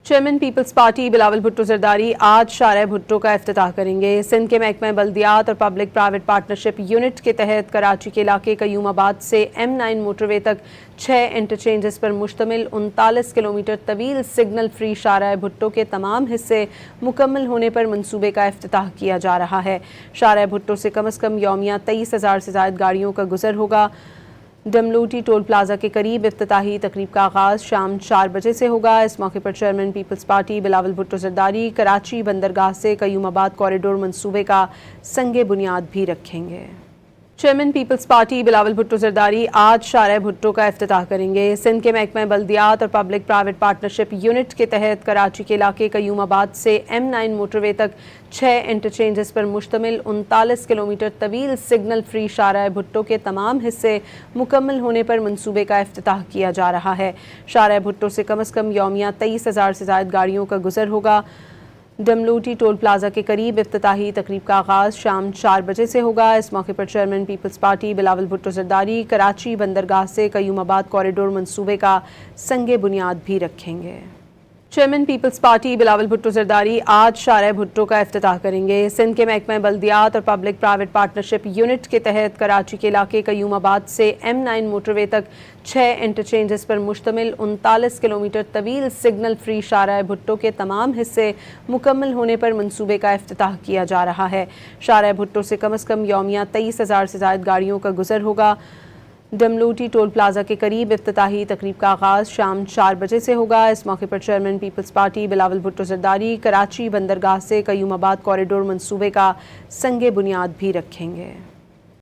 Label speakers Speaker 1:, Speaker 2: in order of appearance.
Speaker 1: Chairman Peoples party Bilawal Bhutto Zardari آج شارع بھٹو کا افتتاح کریں گے۔ سندھ کے محکمہ بلدیات اور پبلک پرائیویٹ پارٹنرشپ یونٹ کے تحت کراچی کے علاقے قیوم آباد سے M9 موٹر وے تک 6 انٹرچینجز پر مشتمل 39 کلومیٹر طویل سگنل فری شارع بھٹو کے تمام حصے مکمل ہونے پر منصوبے کا افتتاح کیا جا رہا ہے۔ شارع بھٹو سے کم یومیہ 23,000 سے زائد گاڑیوں کا گزر ہوگا۔ ڈملوٹی ٹول پلازہ کے قریب افتتاحی تقریب کا آغاز شام 4 بجے سے ہوگا۔ اس موقع پر chairman Peoples party Bilawal Bhutto Zardari Karachi بندرگاہ سے قیوم آباد کوریڈور منصوبے کا سنگ بنیاد بھی رکھیں گے۔ Chairman Peoples party Bilawal Bhutto Zardari آج شارع بھٹو کا افتتاح کریں گے۔ سندھ کے محکمہ بلدیات اور پبلک پرائیویٹ پارٹنرشپ یونٹ کے تحت کراچی کے علاقے قیوم آباد سے M9 موٹر وے تک 6 انٹرچینجز پر مشتمل 39 کلومیٹر طویل سگنل فری شارع بھٹو کے تمام حصے مکمل ہونے پر منصوبے کا افتتاح کیا جا رہا ہے۔ شارع بھٹو سے کم یومیہ 23,000 سے زائد گاڑیوں کا گزر ہوگا۔ ڈملوٹی ٹول پلازہ کے قریب افتتاحی تقریب کا آغاز شام 4 بجے سے ہوگا۔ اس موقع پر chairman Peoples party Bilawal Bhutto Zardari Karachi بندرگاہ سے قیوم آباد کوریڈور منصوبے کا سنگ بنیاد بھی رکھیں گے۔ Chairman Peoples party Bilawal Bhutto Zardari آج شارع بھٹو کا افتتاح کریں گے۔ سندھ کے محکمہ بلدیات اور پبلک پرائیویٹ پارٹنرشپ یونٹ کے تحت کراچی کے علاقے قیوم آباد سے M9 موٹر وے تک 6 انٹرچینجز پر مشتمل 39 کلومیٹر طویل سگنل فری شارع بھٹو کے تمام حصے مکمل ہونے پر منصوبے کا افتتاح کیا جا رہا ہے۔ شارع بھٹو سے کم یومیہ 23,000 سے زائد گاڑیوں کا گزر ہوگا۔ ڈملوٹی ٹول پلازہ کے قریب افتتاحی تقریب کا آغاز شام 4 بجے سے ہوگا۔ اس موقع پر chairman Peoples party Bilawal Bhutto Zardari Karachi بندرگاہ سے قیوم آباد کوریڈور منصوبے کا سنگ بنیاد بھی رکھیں گے۔